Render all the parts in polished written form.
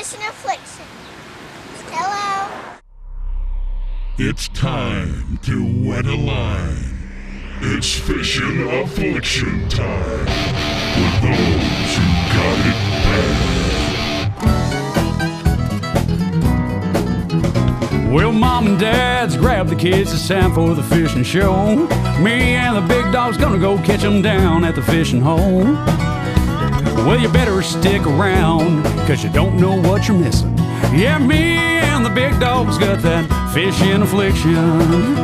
Fishin Affliction. Hello. It's time to wet a line. It's Fishin Affliction time with those who got it bad. Well, mom and dad's grab the kids, it's time for the fishing show. Me and the big dog's gonna go catch 'em down at the fishing hole. Well, you better stick around, 'cause you don't know what you're missing. Yeah, me and the big dog's got that fishing affliction.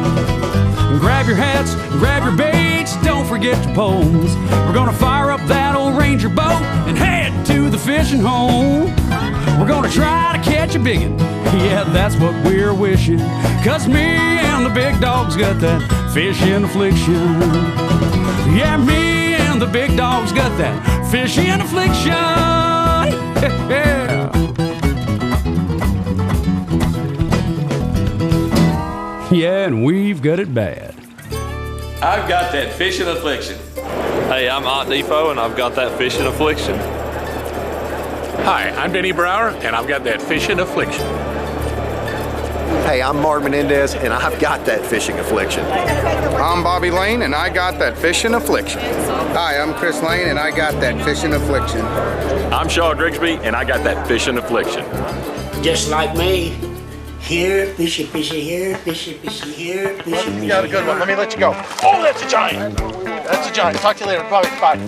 Grab your hats, grab your baits, don't forget your poles. We're gonna fire up that old Ranger boat and head to the fishing hole. We're gonna try to catch a biggin', yeah, that's what we're wishing. 'Cause me and the big dog's got that fishing affliction. Yeah, me and the big dog's got that fishing affliction. Yeah. Yeah, and we've got it bad. I've got that fishing affliction. Hey, I'm Aunt Defo, and I've got that fishing affliction. Hi, I'm Denny Brower, and I've got that fishing affliction. Hey, I'm Mark Menendez, and I've got that fishing affliction. I'm Bobby Lane, and I got that fishing affliction. Hi, I'm Chris Lane, and I got that fishing affliction. I'm Shaw Drigsby, and I got that fishing affliction. Just like me. Here, fishy, fishy, here, fishy, fishy, here, fishy, fishy. You got a good one. Let me let you go. Oh, that's a giant. That's a giant. Talk to you later. Bye. Bye.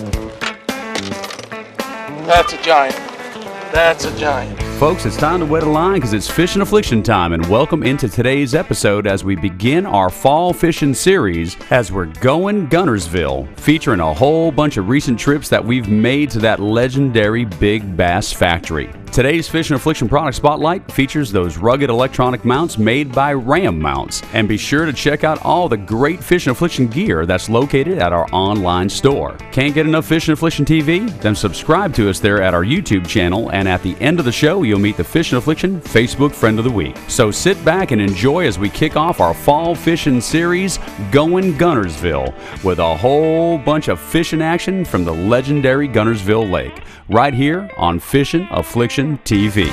That's a giant. That's a giant. Folks, it's time to wet a line because it's fishing affliction time, and welcome into today's episode as we begin our fall fishing series as we're going Guntersville, featuring a whole bunch of recent trips that we've made to that legendary big bass factory. Today's Fishing Affliction product spotlight features those rugged electronic mounts made by Ram Mounts. And be sure to check out all the great Fishing Affliction gear that's located at our online store. Can't get enough Fishing Affliction TV? Then subscribe to us there at our YouTube channel, and at the end of the show you'll meet the Fishing Affliction Facebook Friend of the Week. So sit back and enjoy as we kick off our fall fishing series, Goin Guntersville, with a whole bunch of fishing action from the legendary Guntersville Lake, right here on Fishing Affliction TV.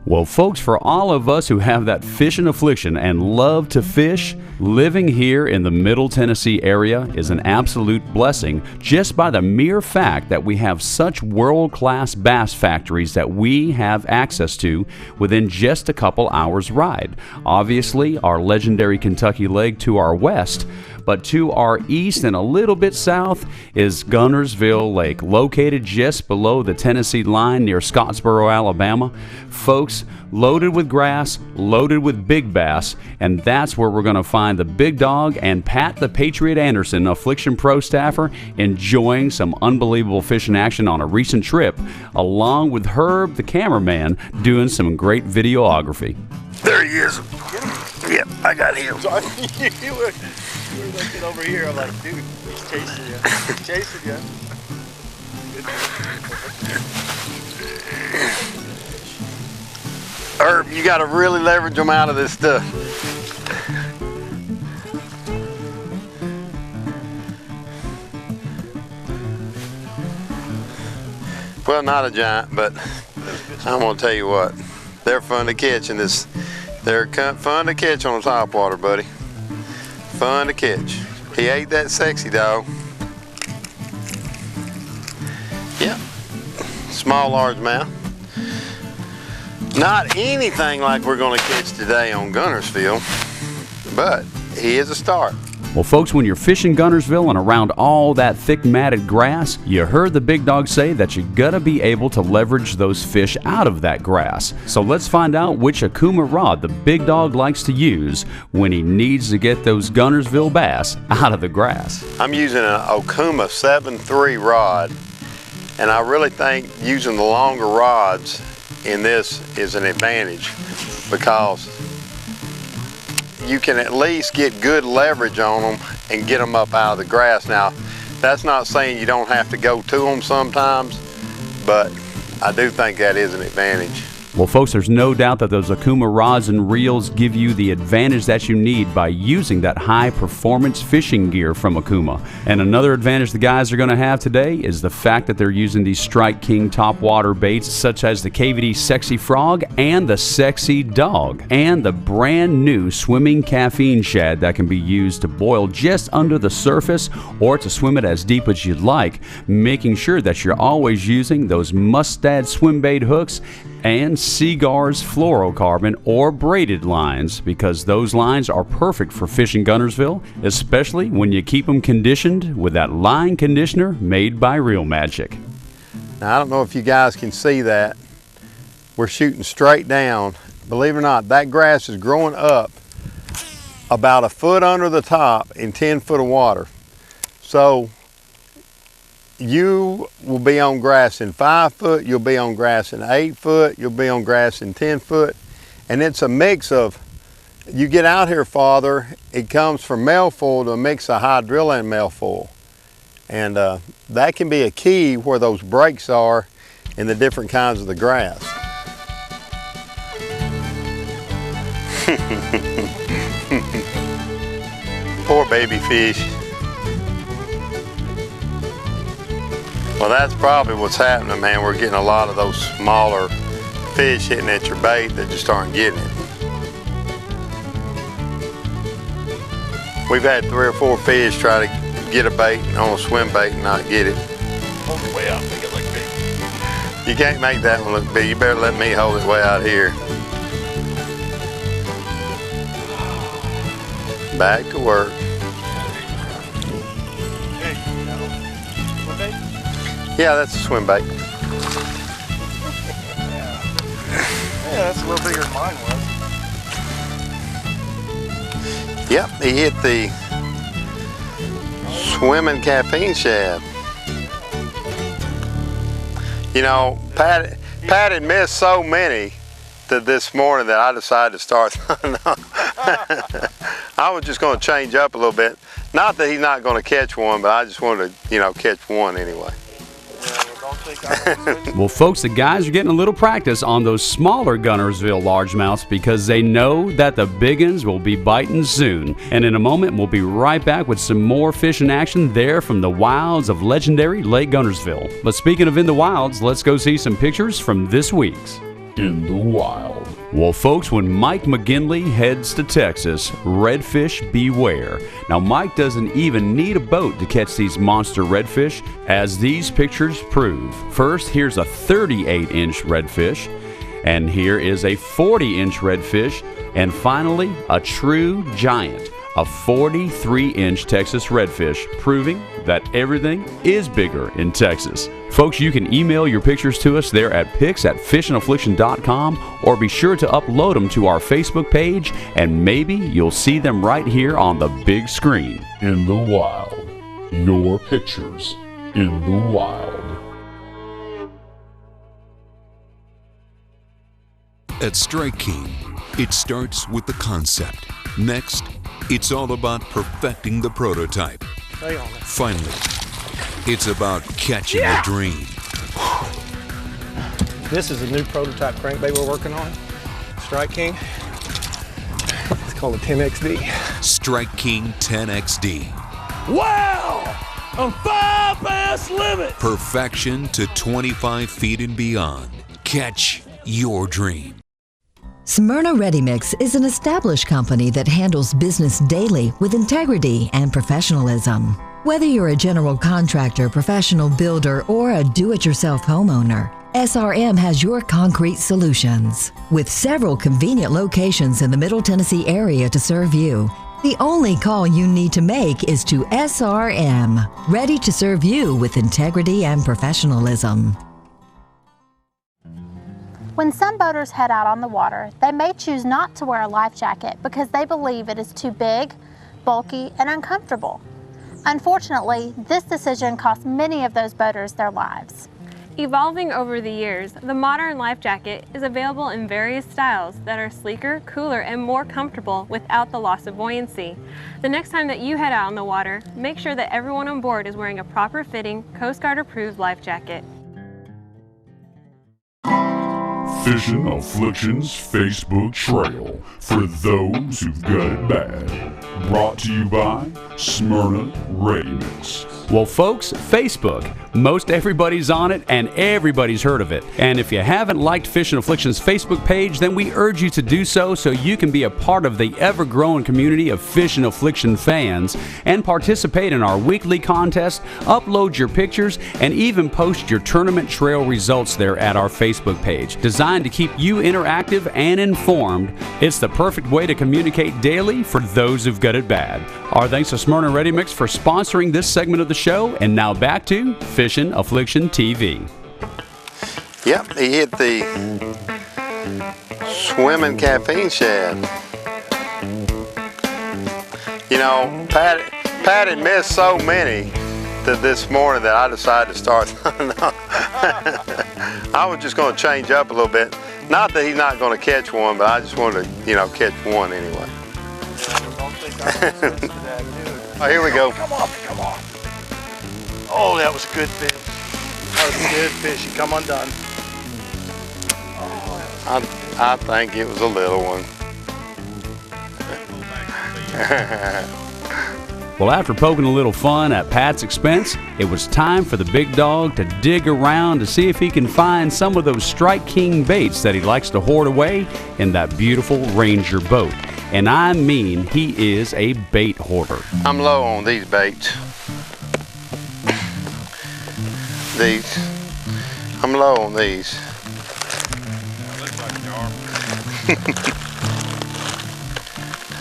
Well, folks, for all of us who have that fishing affliction and love to fish, living here in the Middle Tennessee area is an absolute blessing just by the mere fact that we have such world-class bass factories that we have access to within just a couple hours' ride. Obviously, our legendary Kentucky Lake to our west, but to our east and a little bit south is Guntersville Lake, located just below the Tennessee line near Scottsboro, Alabama. Folks, loaded with grass, loaded with big bass, and that's where we're going to find the Big Dog and Pat the Patriot Anderson, Affliction Pro staffer, enjoying some unbelievable fishing action on a recent trip, along with Herb the cameraman doing some great videography. There he is. Yep, I got him. You were looking over here. I'm like, dude, he's chasing you. He's chasing you. Herb, you got to really leverage them out of this stuff. Well, not a giant, but I'm gonna tell you what, they're fun to catch in this. They're fun to catch on the top water, buddy. Fun to catch. He ate that sexy dog. Yep. Small largemouth. Not anything like we're going to catch today on Guntersville, but he is a start. Well, folks, when you're fishing Guntersville and around all that thick matted grass, you heard the Big Dog say that you gotta be able to leverage those fish out of that grass. So let's find out which Akuma rod the Big Dog likes to use when he needs to get those Guntersville bass out of the grass. I'm using an Akuma 7.3 rod, and I really think using the longer rods in this is an advantage because you can at least get good leverage on them and get them up out of the grass. Now, that's not saying you don't have to go to them sometimes, but I do think that is an advantage. Well, folks, there's no doubt that those Okuma rods and reels give you the advantage that you need by using that high-performance fishing gear from Okuma. And another advantage the guys are going to have today is the fact that they're using these Strike King topwater baits such as the KVD Sexy Frog and the Sexy Dawg, and the brand new swimming caffeine shad that can be used to boil just under the surface or to swim it as deep as you'd like, making sure that you're always using those Mustad swim bait hooks and Seagar's fluorocarbon or braided lines, because those lines are perfect for fishing Guntersville, especially when you keep them conditioned with that line conditioner made by Real Magic. Now, I don't know if you guys can see that. We're shooting straight down. Believe it or not, that grass is growing up about a foot under the top in 10 foot of water. So you will be on grass in 5 foot, you'll be on grass in 8 foot, you'll be on grass in 10 foot. And it's a mix of, you get out here farther, it comes from milfoil to a mix of hydrilla and milfoil. And that can be a key where those breaks are in the different kinds of the grass. Poor baby fish. Well, that's probably what's happening, man. We're getting a lot of those smaller fish hitting at your bait that just aren't getting it. We've had 3 or 4 fish try to get a bait on a swim bait and not get it. Hold it way out, make it look big. You can't make that one look big. You better let me hold it way out here. Back to work. Yeah, that's a swim bait. Yeah, that's a little bigger than mine was. Yep, he hit the swimming caffeine shad. You know, Pat had missed so many this morning that I decided to start. I was just going to change up a little bit. Not that he's not going to catch one, but I just wanted to, you know, catch one anyway. Well, folks, the guys are getting a little practice on those smaller Guntersville largemouths because they know that the big ones will be biting soon. And in a moment, we'll be right back with some more fishing action there from the wilds of legendary Lake Guntersville. But speaking of in the wilds, let's go see some pictures from this week's In the Wild. Well, folks, when Mike McGinley heads to Texas, redfish beware. Now, Mike doesn't even need a boat to catch these monster redfish, as these pictures prove. First, here's a 38-inch redfish, and here is a 40-inch redfish, and finally, a true giant, a 43-inch Texas redfish, proving that everything is bigger in Texas. Folks, you can email your pictures to us there at pics@fishandaffliction.com, or be sure to upload them to our Facebook page, and maybe you'll see them right here on the big screen. In the Wild. Your pictures in the wild. At Strike King, it starts with the concept. Next, it's all about perfecting the prototype. Finally, it's about catching a dream. This is a new prototype crankbait we're working on. Strike King. It's called a 10XD. Strike King 10XD. Wow! A 5-bass limit! Perfection to 25 feet and beyond. Catch your dream. Smyrna Ready Mix is an established company that handles business daily with integrity and professionalism. Whether you're a general contractor, professional builder, or a do-it-yourself homeowner, SRM has your concrete solutions. With several convenient locations in the Middle Tennessee area to serve you, the only call you need to make is to SRM, ready to serve you with integrity and professionalism. When some boaters head out on the water, they may choose not to wear a life jacket because they believe it is too big, bulky, and uncomfortable. Unfortunately, this decision cost many of those boaters their lives. Evolving over the years, the modern life jacket is available in various styles that are sleeker, cooler, and more comfortable without the loss of buoyancy. The next time that you head out on the water, make sure that everyone on board is wearing a proper fitting, Coast Guard approved life jacket. Fishin' Affliction's Facebook trail for those who've got it bad. Brought to you by Smyrna Ready Mix. Well, folks, Facebook. Most everybody's on it and everybody's heard of it. And if you haven't liked Fishin' Affliction's Facebook page, then we urge you to do so you can be a part of the ever-growing community of Fishin' Affliction fans and participate in our weekly contest, upload your pictures, and even post your tournament trail results there at our Facebook page. Designed to keep you interactive and informed, it's the perfect way to communicate daily for those who've got it bad. Our thanks to Smyrna Ready Mix for sponsoring this segment of the show, and now back to Fishin' Affliction TV. Yep, he hit the swimming caffeine shad. You know, Pat had missed so many this morning that I decided to start. I was just going to change up a little bit. Not that he's not going to catch one, but I just wanted to, catch one anyway. Oh, here we go. Come on. Oh, that was a good fish. That was a good fish. You come undone. I think it was a little one. Well, after poking a little fun at Pat's expense, it was time for the big dog to dig around to see if he can find some of those Strike King baits that he likes to hoard away in that beautiful Ranger boat. And I mean, he is a bait hoarder. I'm low on these baits. I'm low on these.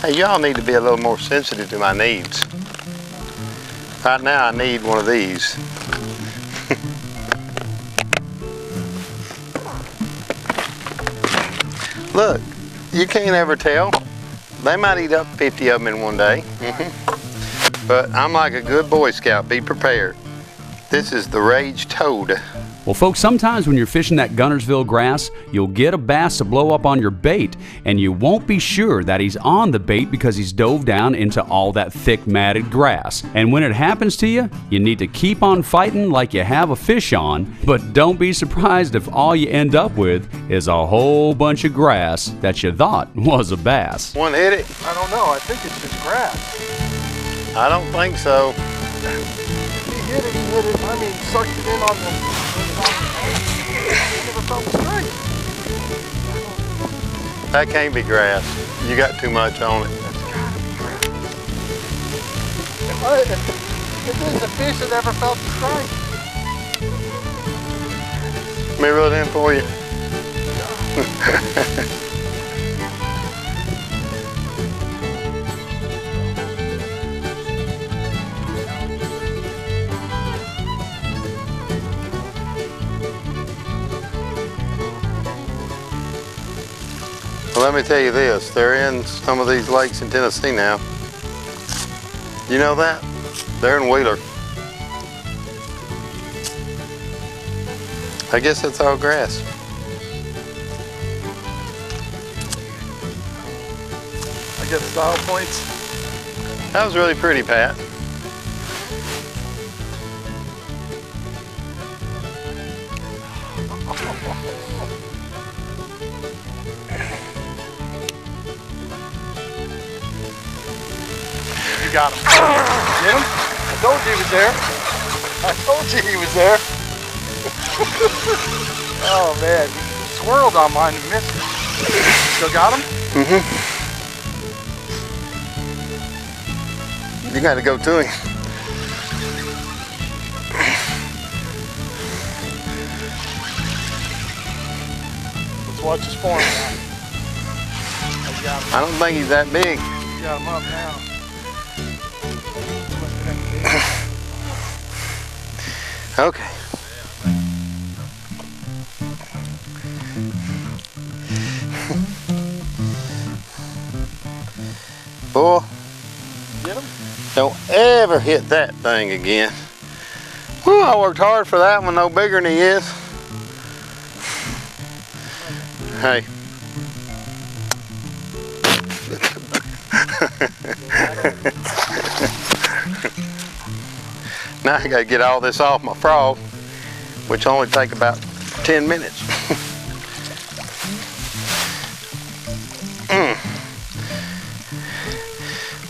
Hey, y'all need to be a little more sensitive to my needs. Right now, I need one of these. Look, you can't ever tell. They might eat up 50 of them in one day. But I'm like a good Boy Scout, be prepared. This is the Rage Toad. Well, folks, sometimes when you're fishing that Guntersville grass, you'll get a bass to blow up on your bait, and you won't be sure that he's on the bait because he's dove down into all that thick matted grass. And when it happens to you, you need to keep on fighting like you have a fish on, but don't be surprised if all you end up with is a whole bunch of grass that you thought was a bass. One hit it? I don't know. I think it's just grass. I don't think so. He hit it. I mean, sucked it in on the... I never felt the strike. That can't be grass. You got too much on it. That's gotta be grass. If there's a fish that never felt the strike. Let me reel it in for you. Well, let me tell you this, they're in some of these lakes in Tennessee now. You know that? They're in Wheeler. I guess that's all grass. I get style points. That was really pretty, Pat. You got him. Get him? I told you he was there. I told you he was there. Oh man, he swirled on mine and missed it. Still got him? Mm-hmm. You got to go to him. Let's watch his form now. I don't think he's that big. You got him up now. Okay. Boy, get him? Don't ever hit that thing again. Whew, I worked hard for that one, no bigger than he is. Hey. Now I gotta get all this off my frog, which only take about 10 minutes.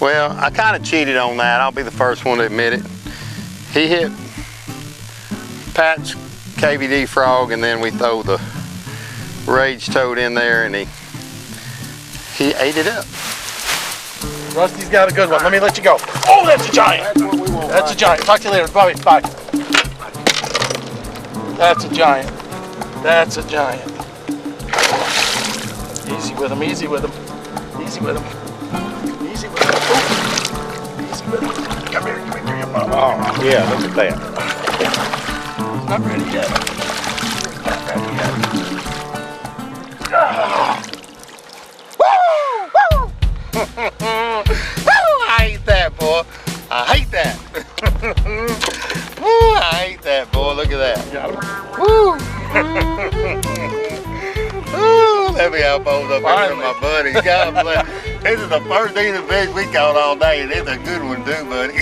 Well, I kind of cheated on that. I'll be the first one to admit it. He hit Pat's KVD frog, and then we throw the rage toad in there, and he ate it up. Rusty's got a good one. Let me let you go. Oh, that's a giant. That's a giant. Talk to you later, Bobby. Bye. That's a giant. That's a giant. Easy with him. Easy with him. Easy with him. Easy with him. Ooh. Easy with him. Come here. Give me your mom. Oh, yeah. Look at that. He's not ready yet. Not ready yet. I hate that, boy. I hate that. Woo, I hate that, boy. Look at that. Woo. Ooh, let me help hold up here with my buddies. God bless. This is the first thing the fish we caught all day, and it's a good one too, buddy.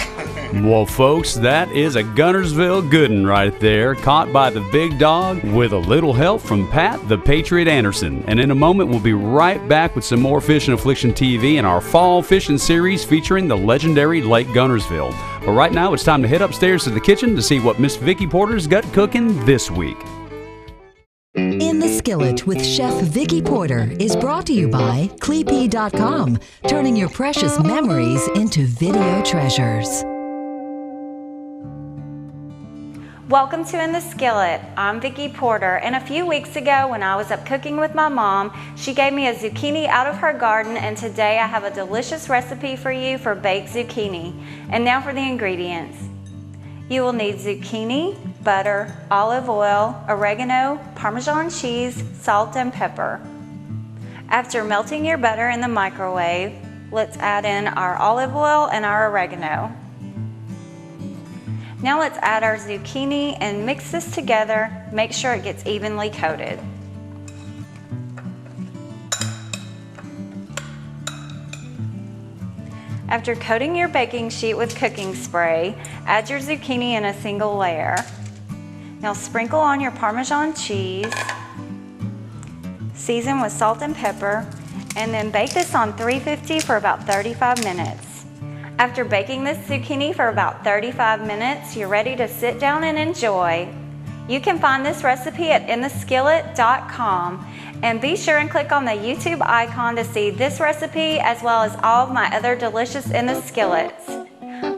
Well, folks, that is a Guntersville good'un right there, caught by the big dog with a little help from Pat the Patriot Anderson. And in a moment, we'll be right back with some more Fishin' Affliction TV and our fall fishing series featuring the legendary Lake Guntersville. But right now, it's time to head upstairs to the kitchen to see what Miss Vicki Porter's got cooking this week. In the Skillet with Chef Vicky Porter is brought to you by Cleepy.com, turning your precious memories into video treasures. Welcome to In the Skillet. I'm Vicki Porter, and a few weeks ago when I was up cooking with my mom, she gave me a zucchini out of her garden, and today I have a delicious recipe for you for baked zucchini. And now for the ingredients. You will need zucchini, butter, olive oil, oregano, Parmesan cheese, salt, and pepper. After melting your butter in the microwave, let's add in our olive oil and our oregano. Now let's add our zucchini and mix this together. Make sure it gets evenly coated. After coating your baking sheet with cooking spray, add your zucchini in a single layer. Now sprinkle on your Parmesan cheese, season with salt and pepper, and then bake this on 350 for about 35 minutes. After baking this zucchini for about 35 minutes, you're ready to sit down and enjoy. You can find this recipe at intheskillet.com, and be sure and click on the YouTube icon to see this recipe as well as all of my other delicious In the Skillets.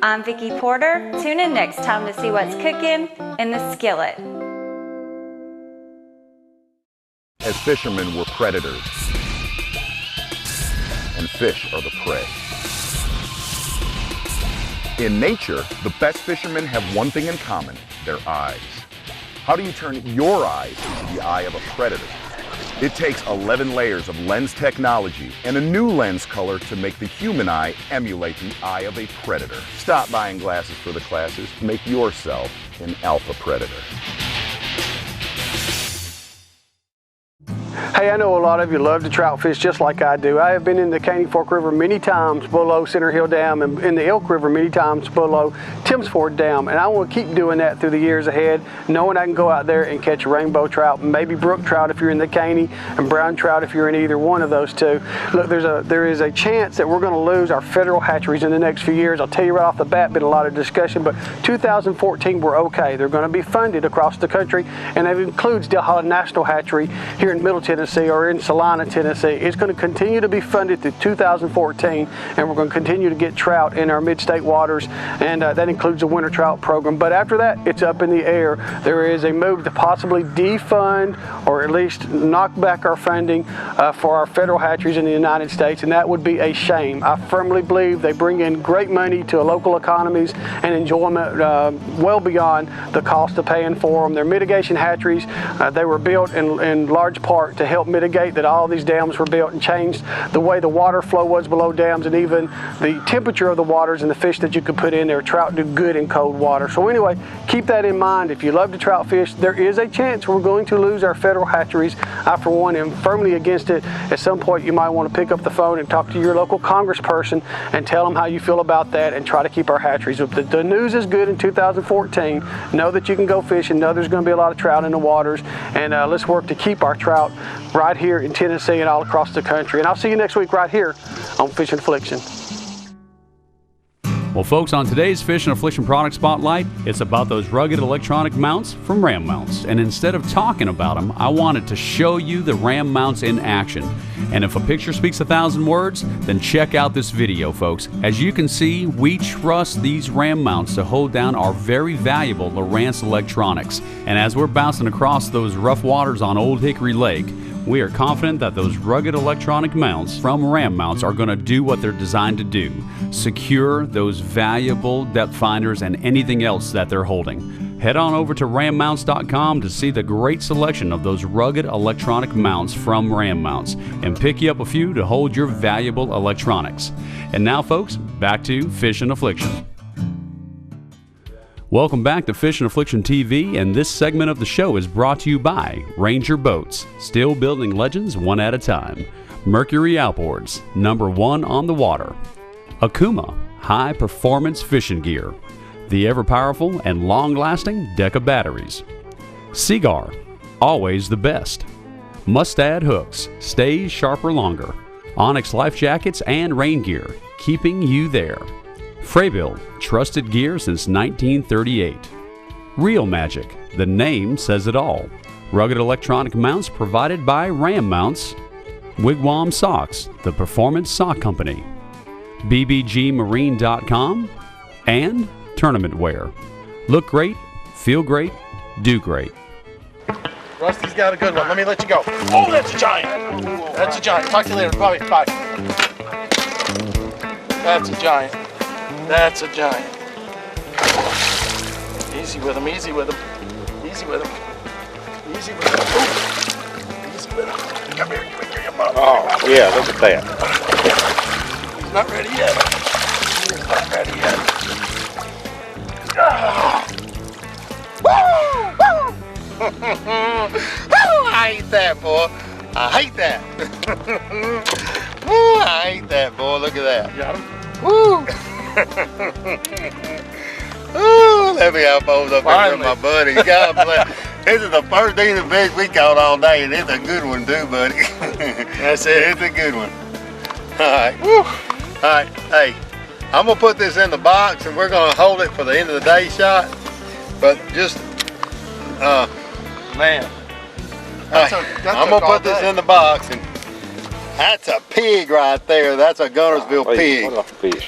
I'm Vicki Porter. Tune in next time to see what's cooking in the skillet. As fishermen, we're predators, and fish are the prey. In nature, the best fishermen have one thing in common: their eyes. How do you turn your eyes into the eye of a predator? It takes 11 layers of lens technology and a new lens color to make the human eye emulate the eye of a predator. Stop buying glasses for the classes. Make yourself an alpha predator. Hey, I know a lot of you love to trout fish just like I do. I have been in the Caney Fork River many times below Center Hill Dam and in the Elk River many times below Timms Ford Dam. And I want to keep doing that through the years ahead, knowing I can go out there and catch a rainbow trout, maybe brook trout if you're in the Caney, and brown trout if you're in either one of those two. Look, there is a chance that we're going to lose our federal hatcheries in the next few years. I'll tell you right off the bat, been a lot of discussion, but 2014 we're okay. They're going to be funded across the country, and that includes Del Holland National Hatchery here in Middle Tennessee or in Salina, Tennessee. It's going to continue to be funded through 2014, and we're going to continue to get trout in our mid-state waters, and that includes the winter trout program. But after that, it's up in the air. There is a move to possibly defund or at least knock back our funding for our federal hatcheries in the United States, and that would be a shame. I firmly believe they bring in great money to local economies and enjoyment well beyond the cost of paying for them. They're mitigation hatcheries. They were built in large part to help mitigate that all these dams were built and changed the way the water flow was below dams and even the temperature of the waters and the fish that you could put in there. Trout do good in cold water. So anyway, keep that in mind. If you love to trout fish, there is a chance we're going to lose our federal hatcheries. I, for one, am firmly against it. At some point, you might want to pick up the phone and talk to your local congressperson and tell them how you feel about that and try to keep our hatcheries. The news is good in 2014. Know that you can go fishing. Know there's going to be a lot of trout in the waters, and let's work to keep our trout right here in Tennessee and all across the country. And I'll see you next week right here on Fishin' Affliction. Well, folks, on today's Fishin' Affliction product spotlight, it's about those rugged electronic mounts from Ram Mounts. And instead of talking about them, I wanted to show you the Ram Mounts in action. And if a picture speaks 1,000 words, then check out this video, folks. As you can see, we trust these Ram Mounts to hold down our very valuable Lowrance electronics. And as we're bouncing across those rough waters on Old Hickory Lake, we are confident that those rugged electronic mounts from Ram Mounts are going to do what they're designed to do: secure those valuable depth finders and anything else that they're holding. Head on over to rammounts.com to see the great selection of those rugged electronic mounts from Ram Mounts and pick you up a few to hold your valuable electronics. And now, folks, back to Fishin' Affliction. Welcome back to Fishin' Affliction TV, and this segment of the show is brought to you by Ranger Boats, still building legends one at a time. Mercury Outboards, #1 on the water. Akuma, high performance fishing gear. The ever powerful and long lasting Deca batteries. Seagar, always the best. Mustad hooks, stays sharper longer. Onyx life jackets and rain gear, keeping you there. Freybill, trusted gear since 1938. Real Magic, the name says it all. Rugged electronic mounts provided by Ram Mounts. Wigwam Socks, the performance sock company. bbgmarine.com. And Tournament Wear. Look great, feel great, do great. Rusty's got a good one. Let me let you go. Oh, that's a giant. That's a giant. Talk to you later. Bye. Bye. That's a giant. That's a giant. Easy with him, easy with him. Easy with him. Easy with him. Ooh. Easy with him. Come here, give me your mom. Oh, yeah, look at that. He's not ready yet. He's not ready yet. Ah. Woo! Woo! I hate that, boy. I hate that. Woo! I hate that, boy. Look at that. You got him? Woo! Ooh, let me have both up here with my buddy. God bless. This is the first decent fish we caught all day, and it's a good one too, buddy. That's it. It's a good one. All right. Woo. All right. Hey, I'm gonna put this in the box, and we're gonna hold it for the end of the day shot. But just, man. I'm gonna put this in the box, and that's a pig right there. That's a Guntersville pig.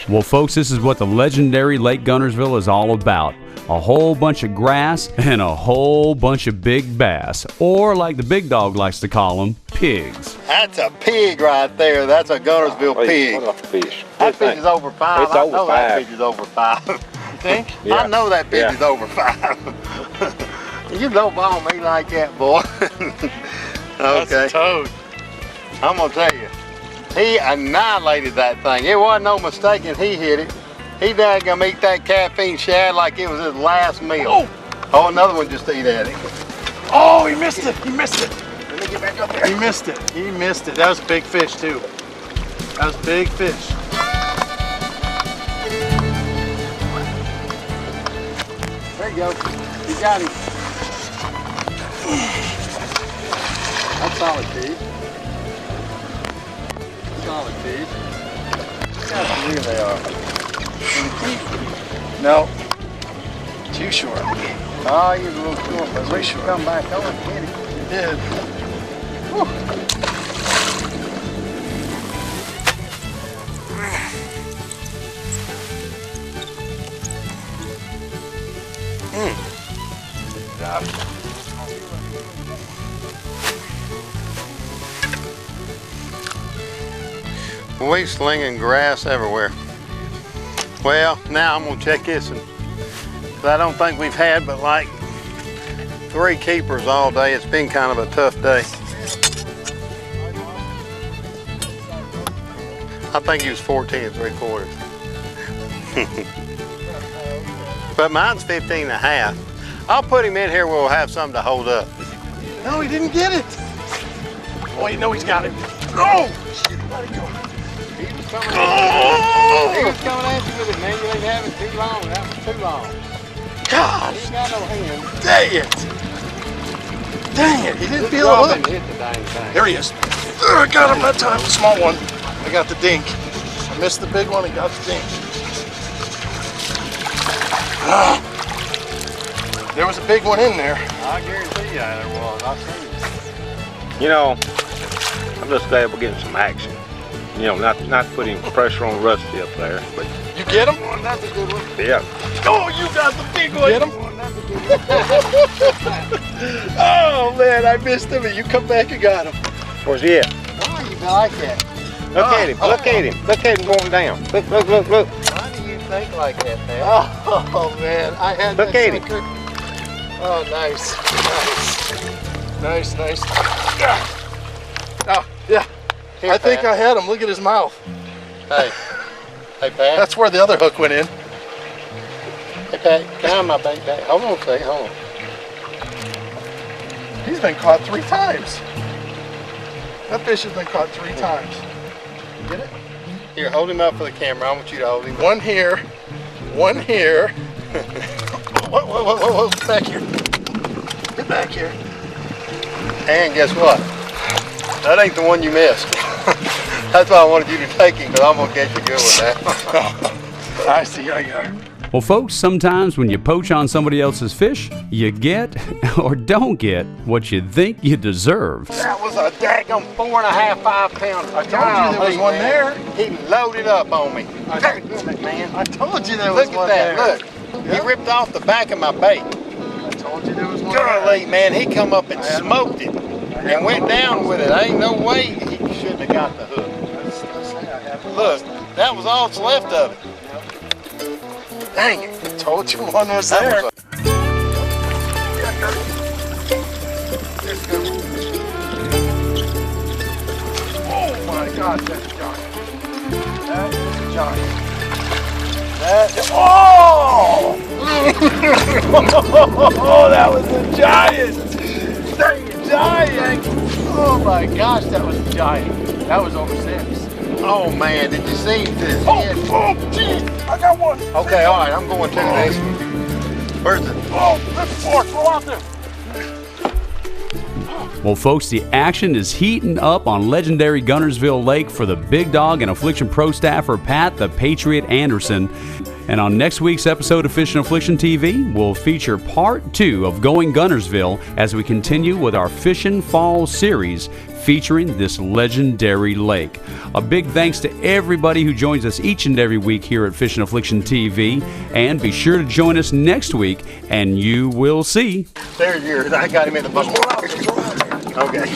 Well, folks, this is what the legendary Lake Guntersville is all about. A whole bunch of grass and a whole bunch of big bass, or like the big dog likes to call them, pigs. That's a pig right there. That's a Guntersville pig. What a fish? That fish is over 5. It's over 5. That fish is over 5. You think? Yeah. I know that fish is over 5. You don't ball me like that, boy. Okay. That's a toad. I'm gonna tell you, he annihilated that thing. It wasn't no mistaking he hit it. He died gonna eat that caffeine shad like it was his last meal. Oh, another one just ate at it. Oh, he missed it. He missed it. Let me get back up there. He missed it. He missed it. That was a big fish too. That was a big fish. There you go. You got him. That's solid, Steve. Solid fish. Look how clear they are. No. Too short. Oh, you're a little short, but we should come back over and get it. You did. Whew. Good job. We slinging grass everywhere. Well, now I'm gonna check this, and I don't think we've had but like 3 keepers all day. It's been kind of a tough day. I think he was 14 3/4. But mine's 15 1/2. I'll put him in here where we'll have something to hold up. No, he didn't get it. Oh, you know he's got it. Oh! Let it go. He was coming at you with it, man. You ain't having too long. That was too long. God! He ain't got no hand. Dang it! Dang it! He didn't feel the hook. Hit the dang thing. There he is. I got him that time. The small one. I got the dink. I missed the big one and got the dink. There was a big one in there. I guarantee you there was. I've seen it. You know, I'm just glad we're getting some action. You know, not putting pressure on Rusty up there, but You get him? Oh, that's a good one. yeah. Oh, you got the big one. Get him? Oh man, I missed him, and you come back and got him. Where's he at? Oh, you like that. Look at him. Look at him. Look at him going down. Look. Why do you think like that, man? Oh man, I had Look that at him. sucker. Oh, nice. Nice. Oh, yeah. I think I had him. Look at his mouth. Hey, Pat. That's where the other hook went in. Hey, Pat, can I have my bait back? Hold on a second, hold on. He's been caught 3 times. That fish has been caught 3 times. You get it? Here, hold him up for the camera. I want you to hold him. One here. Whoa, back here. Get back here. And guess what? That ain't the one you missed. That's why I wanted you to take him, because I'm going to catch you good with that. I see, I got it. Well, folks, sometimes when you poach on somebody else's fish, you get or don't get what you think you deserve. That was a daggum 4.5, 5 pound. I told you there was one there. He loaded up on me. I told you there was Look one at that, there. look. He ripped off the back of my bait. I told you there was one Golly, man, he come up and smoked it and went down with it. Ain't no way he shouldn't have got the hook. Look, that was all that's left of it. Dang it. I told you one was there. Oh my God, that's a giant. That is a giant. Oh, that was a giant. Dang it, giant. Oh my gosh, that was a giant. That was over 6. Oh man, did you see this? Oh, geez, I got one. Okay, all right, I'm going to this. Where's it? Oh, that's 4. Go out there. Well, folks, the action is heating up on legendary Guntersville Lake for the Big Dog and Affliction Pro staffer Pat the Patriot Anderson. And on next week's episode of Fishin' Affliction TV, we'll feature part 2 of Goin Guntersville as we continue with our Fishin' Fall series featuring this legendary lake. A big thanks to everybody who joins us each and every week here at Fishin' Affliction TV. And be sure to join us next week and you will see. There's yours. I got him in the boat. Okay.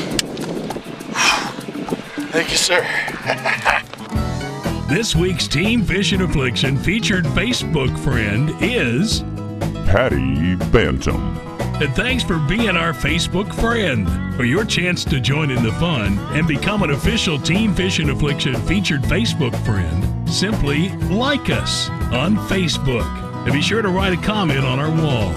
Thank you, sir. This week's Team Fishin' Affliction featured Facebook friend is Patty Bantam. And thanks for being our Facebook friend. For your chance to join in the fun and become an official Team Fishin' Affliction featured Facebook friend, simply like us on Facebook. And be sure to write a comment on our wall.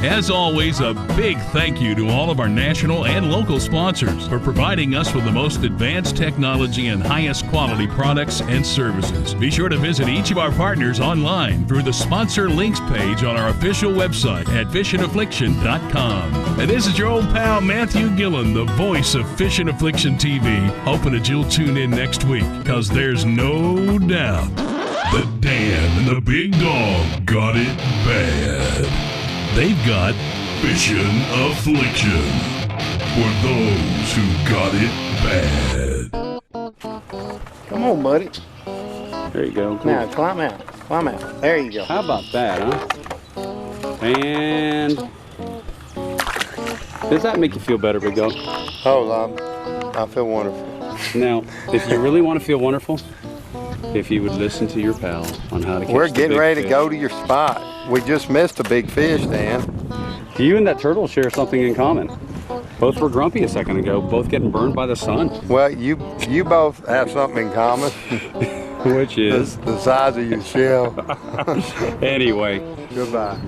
As always, a big thank you to all of our national and local sponsors for providing us with the most advanced technology and highest quality products and services. Be sure to visit each of our partners online through the sponsor links page on our official website at fishingaffliction.com. And this is your old pal Matthew Gillen, the voice of Fishin' Affliction TV, hoping that you'll tune in next week, because there's no doubt that Dan and the Big Dog got it bad. They've got Fishin' Affliction for those who got it bad. Come on, buddy. There you go. Now, climb out. Climb out. There you go. How about that, huh? And does that make you feel better, Big Dog? Hold on. I feel wonderful. Now, if you really want to feel wonderful, if you would listen to your pal on how to catch We're the getting big ready fish. to go to your spot. We just missed a big fish, Dan. You and that turtle share something in common. Both were grumpy a second ago, both getting burned by the sun. Well, you both have something in common. Which is? The size of your shell. Anyway. Goodbye.